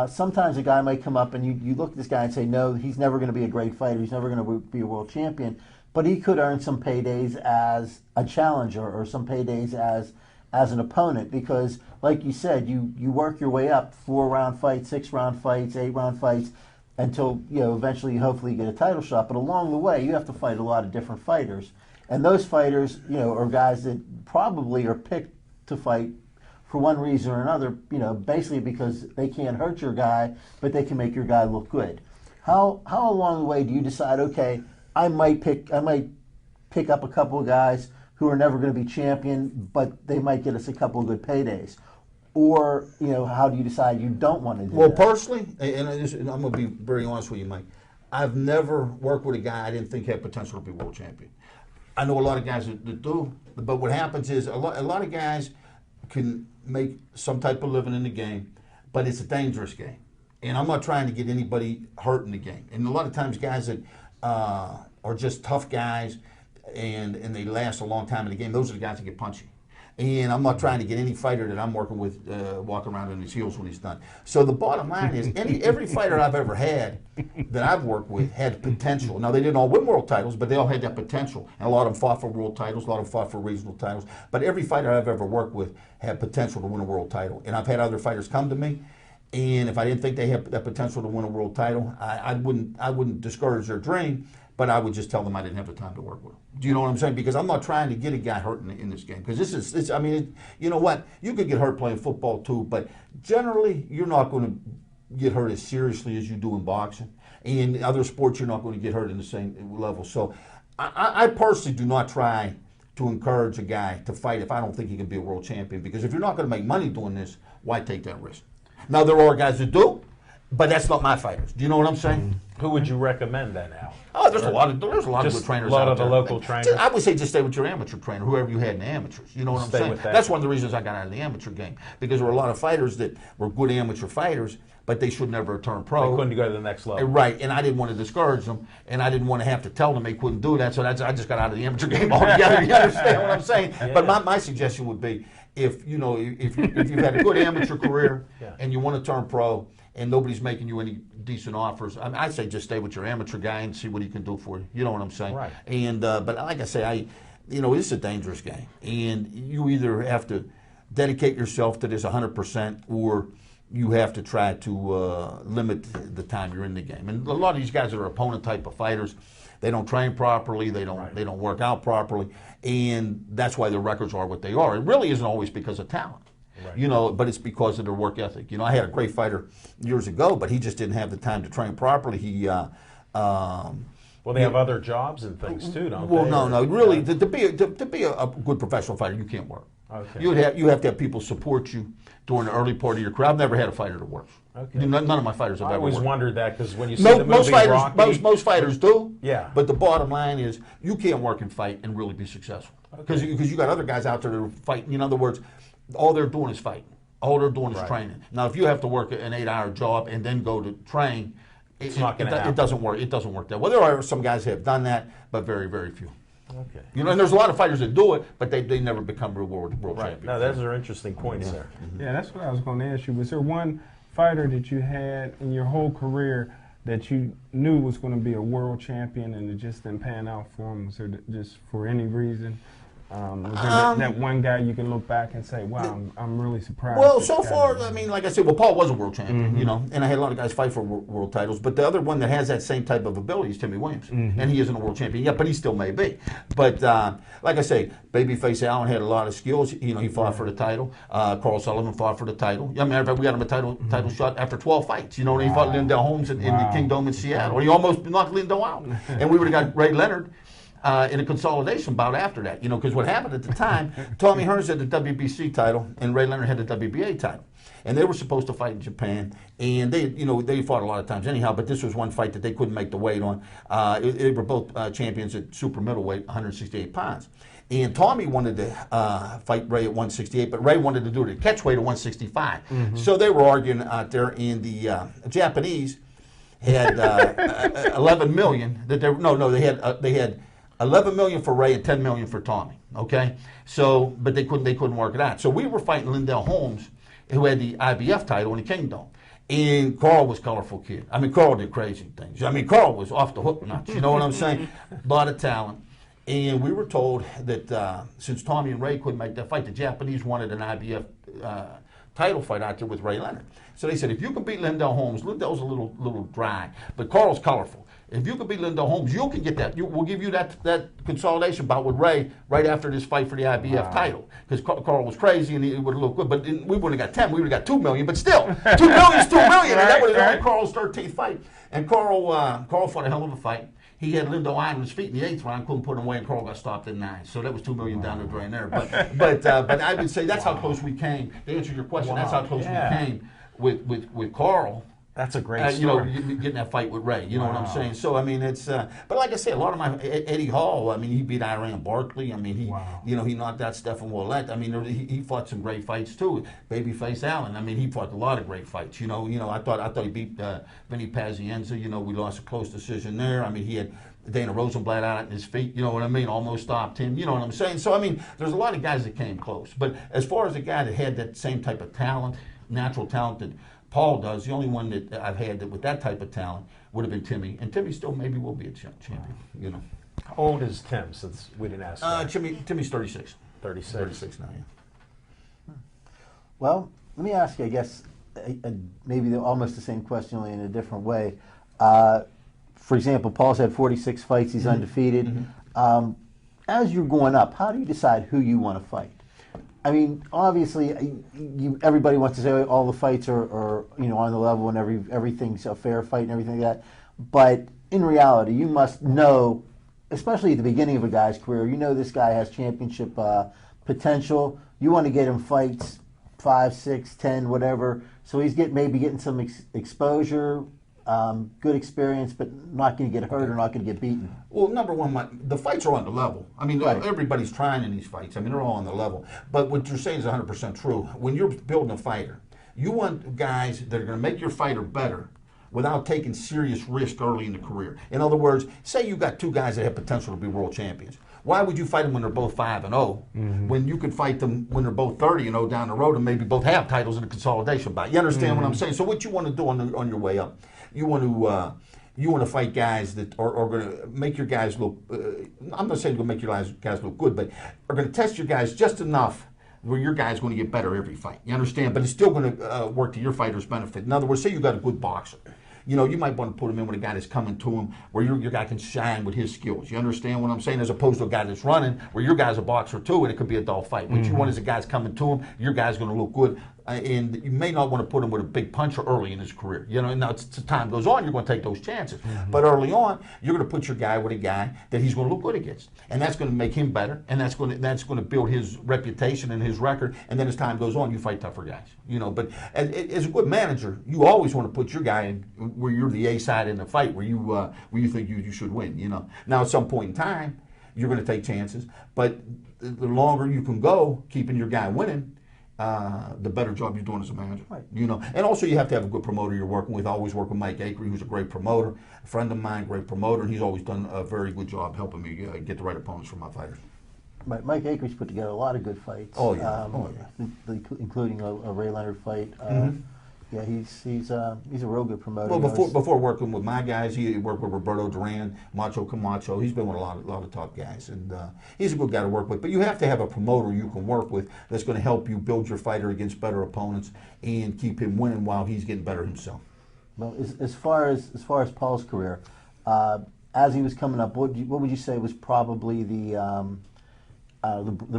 Sometimes a guy might come up and you look at this guy and say, no, he's never going to be a great fighter, he's never going to be a world champion, but he could earn some paydays as a challenger or some paydays as an opponent, because like you said, you work your way up, 4-round fights, 6-round fights, 8-round fights, until eventually hopefully you get a title shot. But along the way you have to fight a lot of different fighters, and those fighters are guys that probably are picked to fight for one reason or another, basically because they can't hurt your guy, but they can make your guy look good. How along the way do you decide, okay, I might pick up a couple of guys who are never going to be champion, but they might get us a couple of good paydays? Or, how do you decide you don't want to do that? Well, personally, and I'm going to be very honest with you, Mike, I've never worked with a guy I didn't think had potential to be world champion. I know a lot of guys that do, but what happens is a lot of guys can make some type of living in the game, but it's a dangerous game. And I'm not trying to get anybody hurt in the game. And a lot of times guys that are just tough guys and they last a long time in the game, those are the guys that get punchy. And I'm not trying to get any fighter that I'm working with walking around on his heels when he's done. So the bottom line is, every fighter I've ever had that I've worked with had potential. Now, they didn't all win world titles, but they all had that potential. And a lot of them fought for world titles, a lot of them fought for regional titles. But every fighter I've ever worked with had potential to win a world title. And I've had other fighters come to me, and if I didn't think they had that potential to win a world title, I wouldn't discourage their dream, but I would just tell them I didn't have the time to work with them. Do you know what I'm saying? Because I'm not trying to get a guy hurt in this game. Because you know what? You could get hurt playing football too, but generally you're not going to get hurt as seriously as you do in boxing. And in other sports, you're not going to get hurt in the same level. So I personally do not try to encourage a guy to fight if I don't think he can be a world champion. Because if you're not going to make money doing this, why take that risk? Now, there are guys that do, But that's not my fighters. Do you know what I'm saying? Who would you recommend then, Al? Oh, there's a lot of Just good trainers a lot out of the there. local trainers? I would say just stay with your amateur trainer, whoever you had in the amateurs. You know what I'm Stay saying? with that. That's one of the reasons I got out of the amateur game, because there were a lot of fighters that were good amateur fighters, but they should never have turned pro. They couldn't go to the next level. Right, and I didn't want to discourage them, and I didn't want to have to tell them they couldn't do that, so I just got out of the amateur game altogether. You understand what I'm saying? Yeah. But my suggestion would be, if you've had a good amateur career Yeah. and you want to turn pro, and nobody's making you any decent offers, I'd say just stay with your amateur guy and see what he can do for you. You know what I'm saying? Right. And but like I say, it's a dangerous game, and you either have to dedicate yourself to this 100%, or you have to try to limit the time you're in the game. And a lot of these guys are opponent type of fighters. They don't train properly. They don't work out properly, and that's why their records are what they are. It really isn't always because of talent. Right. But it's because of their work ethic. I had a great fighter years ago, but he just didn't have the time to train properly. Well, they have other jobs and things too, don't Well, they? no. Really, to be a good professional fighter, you can't work. Okay. You have to have people support you during the early part of your career. I've never had a fighter that works. Okay. None of my fighters have I ever always worked. wondered that, because when you see the movie Rocky, most fighters do. Yeah. But the bottom line is, you can't work and fight and really be successful, because you got other guys out there that are fighting. In other words, all they're doing is fighting. All they're doing is Right. training. Now, if you have to work an 8-hour job and then go to train, It's not gonna happen. it doesn't work. It doesn't work that well. There are some guys who have done that, but very, very few. Okay. And there's a lot of fighters that do it, but they never become real world Right. champions. No, those are interesting points there. Yeah, that's what I was going to ask you. Was there one fighter that you had in your whole career that you knew was going to be a world champion and it just didn't pan out for him? Was there just for any reason? Was there that one guy you can look back and say, wow, I'm really surprised? Well, this so guy far, didn't like I said, Paul was a world champion, and I had a lot of guys fight for world titles. But the other one that has that same type of ability is Timmy Williams, and he isn't a world champion yet, but he still may be. But like I say, Babyface Allen had a lot of skills. He fought for the title. Carl Sullivan fought for the title. Yeah, matter of fact, we got him a title shot after 12 fights. He fought Lindell Holmes in the Kingdom in Seattle. He almost knocked Lindell out, and we would have got Ray Leonard in a consolidation bout after that, because what happened at the time, Tommy Hearns had the WBC title and Ray Leonard had the WBA title, and they were supposed to fight in Japan, and they fought a lot of times anyhow, but this was one fight that they couldn't make the weight on. They were both champions at super middleweight, 168 pounds. And Tommy wanted to fight Ray at 168, but Ray wanted to do it at catchweight at 165. So they were arguing out there, and the Japanese had 11 million that they had 11 million for Ray and 10 million for Tommy. Okay, so but they couldn't work it out. So we were fighting Lindell Holmes, who had the IBF title in the Kingdom, and Carl was a colorful kid. Carl did crazy things. Carl was off the hook nuts. You know what I'm saying? A lot of talent. And we were told that since Tommy and Ray couldn't make that fight, the Japanese wanted an IBF title fight out there with Ray Leonard. So they said, if you can beat Lindell Holmes, Lindell's a little dry, but Carl's colorful. If you can beat Lindell Holmes, you can get that. We'll give you that consolidation bout with Ray right after this fight for the IBF title. Because Carl was crazy and it would have looked good. But we wouldn't have got 10. We would have got 2 million. But still, 2 million is 2 million. And that would have been Carl's 13th fight. And Carl fought a hell of a fight. He had Lindell on his feet in the 8th round, couldn't put him away, and Carl got stopped in 9. So that was 2 million down the drain there. But I would say that's how close we came. To answer your question, that's how close we came with Carl. That's a great story. Getting that fight with Ray. You know what I'm saying? So it's. But like I said, a lot of my Eddie Hall. He beat Iran Barkley. He knocked out Stephen Willett. He fought some great fights too. Babyface Allen. He fought a lot of great fights. I thought he beat Vinny Pazienza. We lost a close decision there. He had Dana Rosenblatt out at his feet. You know what I mean? Almost stopped him. You know what I'm saying? So there's a lot of guys that came close. But as far as a guy that had that same type of talent, natural talent that Paul does, the only one that I've had that with that type of talent would have been Timmy, and Timmy still maybe will be a champion. How old is Tim? Since we didn't ask. Timmy's 36. 36. 36 now. Yeah. Well, let me ask you, I guess, maybe almost the same question, only in a different way. For example, Paul's had 46 fights. He's undefeated. As you're going up, how do you decide who you want to fight? Obviously, everybody wants to say all the fights are on the level and everything's a fair fight and everything like that. But in reality, you must know, especially at the beginning of a guy's career, this guy has championship potential. You want to get him fights 5, 6, 10, whatever, So he's maybe getting some exposure, good experience, but not going to get hurt or not going to get beaten. Well, number one, the fights are on the level. I mean, Right. everybody's trying in these fights. I mean, they're all on the level. But what you're saying is 100% true. When you're building a fighter, you want guys that are going to make your fighter better without taking serious risk early in the career. In other words, say you got two guys that have potential to be world champions. Why would you fight them when they're both 5-0 when you could fight them when they're both 30-0 down the road and maybe both have titles in a consolidation bout? You understand what I'm saying? So what you want to do on your way up, you want to fight guys that are going to make your guys look. I'm not saying going to make your guys look good, but are going to test your guys just enough where your guy's going to get better every fight. You understand? But it's still going to work to your fighter's benefit. In other words, say you got a good boxer. You know, you might want to put him in with a guy that's coming to him where your guy can shine with his skills. You understand what I'm saying? As opposed to a guy that's running where your guy's a boxer too and it could be a dull fight. What you want is a guy's coming to him, your guy's going to look good. And you may not want to put him with a big puncher early in his career. You know, now as time goes on, you're going to take those chances. But early on, you're going to put your guy with a guy that he's going to look good against, and that's going to make him better, and that's going to build his reputation and his record. And then as time goes on, you fight tougher guys. You know, but as a good manager, you always want to put your guy in where you're the A side in the fight, where you think you should win. You know, now at some point in time, you're going to take chances, but the longer you can go keeping your guy winning, the better job you're doing as a manager. Right. You know, and also you have to have a good promoter you're working with. I always work with Mike Akery, who's a great promoter, a friend of mine, great promoter, and he's always done a very good job helping me get the right opponents for my fighters. Right. Mike Akery's put together a lot of good fights. Oh, yeah. Including a Ray Leonard fight. Yeah, he's a real good promoter. Well, before working with my guys, he worked with Roberto Duran, Macho Camacho. He's been with a lot of top guys, and he's a good guy to work with. But you have to have a promoter you can work with that's going to help you build your fighter against better opponents and keep him winning while he's getting better himself. Well, as far as Paul's career, as he was coming up, what would you say was probably the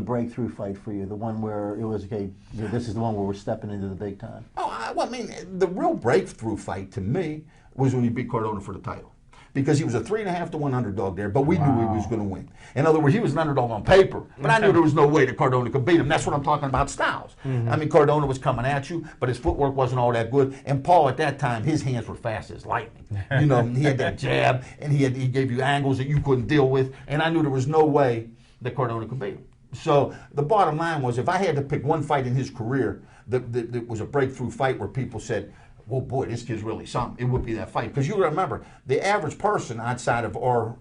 breakthrough fight for you, the one where it was, okay, this is the one where we're stepping into the big time? Well, I mean, the real breakthrough fight to me was when he beat Cardona for the title. Because he was a 3.5 to 1 underdog there, but we knew he was going to win. In other words, he was an underdog on paper, but I knew there was no way that Cardona could beat him. That's what I'm talking about, styles. I mean, Cardona was coming at you, but his footwork wasn't all that good. And Paul, at that time, his hands were fast as lightning. You know, he had that jab, and he gave you angles that you couldn't deal with. And I knew there was no way that Cardona could beat him. So the bottom line was, if I had to pick one fight in his career that was a breakthrough fight where people said, well, boy, this kid's really something, it would be that fight. Because you remember, the average person outside of our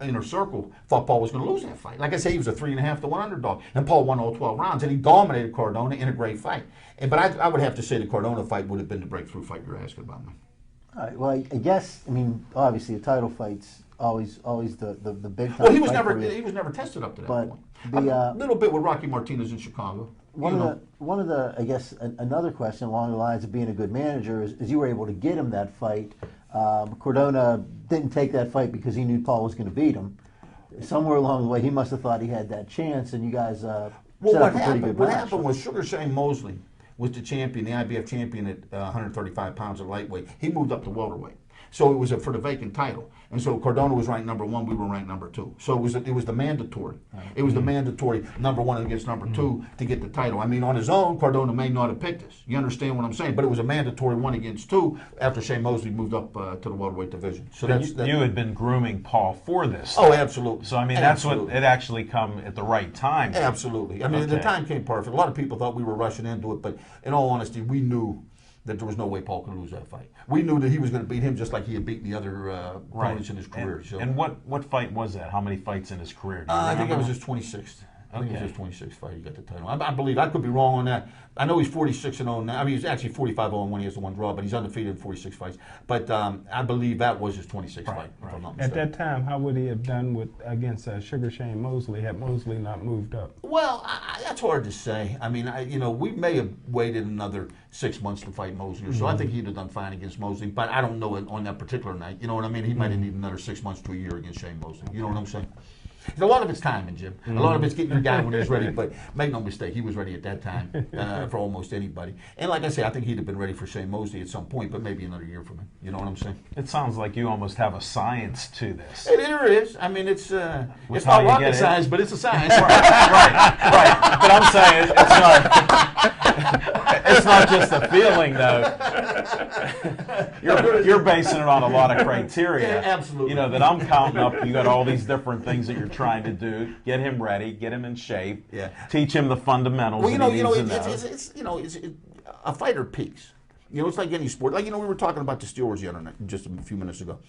inner circle thought Paul was going to lose that fight. Like I say, he was a 3.5 to 1 underdog, and Paul won all 12 rounds, and he dominated Cardona in a great fight. But I would have to say the Cardona fight would have been the breakthrough fight you're asking about me. All right. Well, I guess, I mean, obviously a title fight's always the big time. Well, he was fight never tested up to that But point. the, A little bit with Rocky Martinez in Chicago. One of the I guess another question along the lines of being a good manager is you were able to get him that fight. Cardona didn't take that fight because he knew Paul was going to beat him. Somewhere along the way, he must have thought he had that chance, and you guys set up a pretty good match. What happened was Sugar Shane Mosley was the champion, the IBF champion at 135 pounds of lightweight. He moved up to welterweight. So it was for the vacant title. And so Cardona was ranked number 1, we were ranked number 2. So it was the mandatory. It was the mandatory number 1 against number 2 to get the title. I mean, on his own, Cardona may not have picked us. You understand what I'm saying? But it was a mandatory 1 against 2 after Shane Mosley moved up to the welterweight division. So you had been grooming Paul for this. Oh, absolutely. So, I mean, that's what it actually come at the right time. Absolutely. I mean, the time came perfect. A lot of people thought we were rushing into it, but in all honesty, we knew that there was no way Paul could lose that fight. We knew that he was going to beat him just like he had beaten the other opponents in his career. And what fight was that? How many fights in his career? I think it was his 26th. I think it was his 26th fight he got the title. I believe, I could be wrong on that. I know he's 46-0 now. I mean, he's actually 45-0 when he has the 1 draw, but he's undefeated in 46 fights. But I believe that was his 26th fight, if I'm not mistaken. At that time, how would he have done against Sugar Shane Mosley had Mosley not moved up? Well, that's hard to say. I mean, we may have waited another 6 months to fight Mosley, so I think he'd have done fine against Mosley. But I don't know it on that particular night. You know what I mean? He might have needed another 6 months to a year against Shane Mosley. You know what I'm saying? A lot of it's timing, Jim. A lot of it's getting your guy when he's ready. But make no mistake, he was ready at that time for almost anybody. And like I say, I think he'd have been ready for Shane Mosley at some point, but maybe another year from him. You know what I'm saying? It sounds like you almost have a science to this. There is. I mean, it's not rocket science, but it's a science. Right. But I'm saying it's not. it's not just a feeling, though. You're basing it on a lot of criteria. Yeah, absolutely. You know, that I'm counting up. You got all these different things that you're trying to do. Get him ready. Get him in shape. Yeah. Teach him the fundamentals. Well, It's a fighter peaks. You know, it's like any sport. Like, we were talking about the Steelers the other night, just a few minutes ago.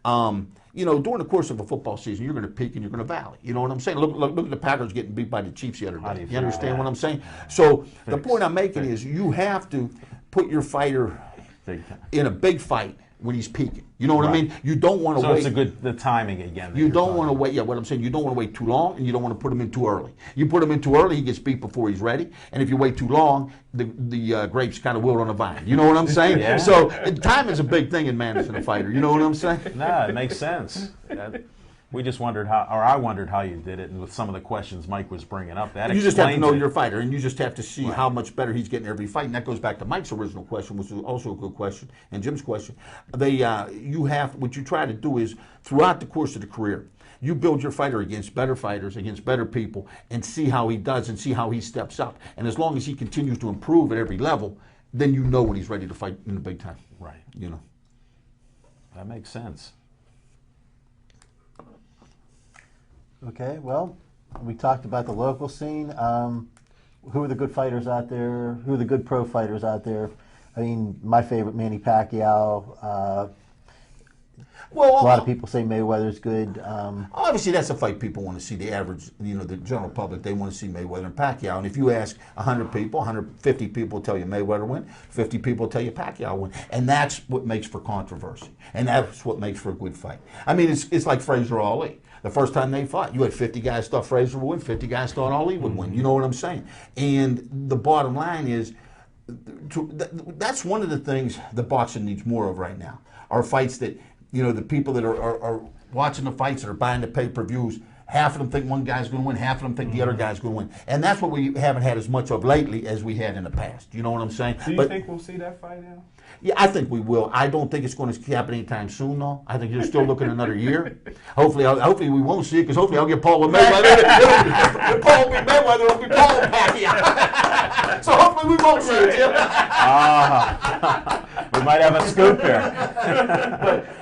During the course of a football season, you're going to peak and you're going to valley. You know what I'm saying? Look at the Packers getting beat by the Chiefs the other day. You understand what I'm saying? So the point I'm making is you have to put your fighter in a big fight when he's peaking. You know what I mean? You don't want to wait. So it's the timing again. You don't want to wait. Yeah, what I'm saying, you don't want to wait too long, and you don't want to put him in too early. You put him in too early, he gets beat before he's ready. And if you wait too long, the grapes kind of wilt on the vine. You know what I'm saying? Yeah. So time is a big thing in managing a fighter. You know what I'm saying? No, it makes sense. We just wondered I wondered how you did it, and with some of the questions Mike was bringing up, that you just have to know explains it. your fighter, and you just have to see how much better he's getting every fight. And that goes back to Mike's original question, which was also a good question, and Jim's question. What you try to do is throughout the course of the career, you build your fighter against better fighters, against better people, and see how he does and see how he steps up. And as long as he continues to improve at every level, then you know when he's ready to fight in the big time. Right. You know. That makes sense. Okay, well, we talked about the local scene. Who are the good fighters out there? Who are the good pro fighters out there? I mean, my favorite, Manny Pacquiao. A lot of people say Mayweather's good. Obviously, that's a fight people want to see. The average, the general public, they want to see Mayweather and Pacquiao. And if you ask 100 people, 150 people tell you Mayweather win, 50 people tell you Pacquiao win. And that's what makes for controversy. And that's what makes for a good fight. I mean, it's like Frazier Ali. The first time they fought, you had 50 guys thought Frazier would win, 50 guys thought Ali would win. You know what I'm saying? And the bottom line is, that's one of the things that boxing needs more of right now, are fights that, the people that are watching the fights, that are buying the pay-per-views, half of them think one guy's going to win, half of them think the other guy's going to win. And that's what we haven't had as much of lately as we had in the past. You know what I'm saying? Do you think we'll see that fight now? Yeah, I think we will. I don't think it's going to happen anytime soon, though. I think you're still looking another year. Hopefully we won't see it, because hopefully I'll get Paul with Mayweather. If Paul will be Mayweather, it'll be Paul and Pacquiao. So hopefully we won't see it, Jim. We might have a scoop here.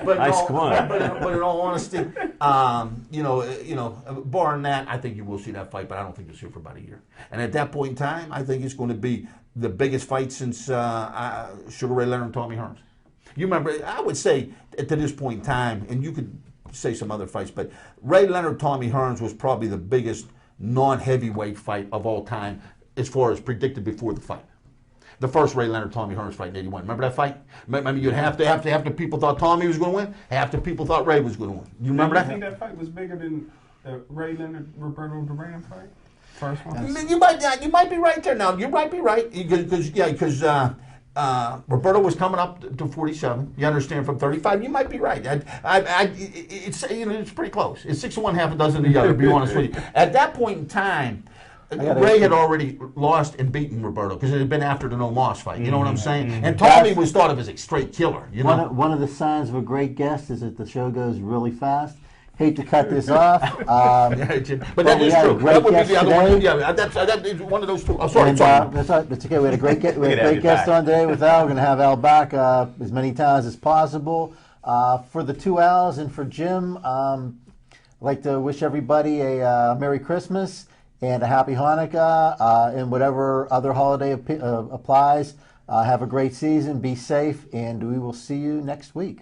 But Nice one. But in all honesty, barring that, I think you will see that fight, but I don't think you'll see it for about a year. And at that point in time, I think it's going to be the biggest fight since Sugar Ray Leonard and Tommy Hearns. You remember, I would say to this point in time, and you could say some other fights, but Ray Leonard, Tommy Hearns was probably the biggest non-heavyweight fight of all time as far as predicted before the fight. The first Ray Leonard, Tommy Hearns fight in '81. Remember that fight? Remember, you'd half the people thought Tommy was going to win, half the people thought Ray was going to win. You remember that? You think that fight was bigger than Ray Leonard, Roberto Duran fight? First one? You might be right there now. You might be right because Roberto was coming up to 47. You understand, from 35. You might be right. It's pretty close. It's 6-1, half a dozen the other. To be honest with you, at that point in time, Ray had already lost and beaten Roberto because it had been after the no-loss fight. You know what I'm saying? And Tommy was thought of as a straight killer. You know, one of the signs of a great guest is that the show goes really fast. Hate to cut this off. But that is true. That would be the other one. Yeah, that's one of those two. I'm sorry. That's okay. We had a great guest on today with Al. We're going to have Al back as many times as possible. For the two Al's and for Jim, I'd like to wish everybody a Merry Christmas and a Happy Hanukkah, and whatever other holiday applies. Have a great season. Be safe, and we will see you next week.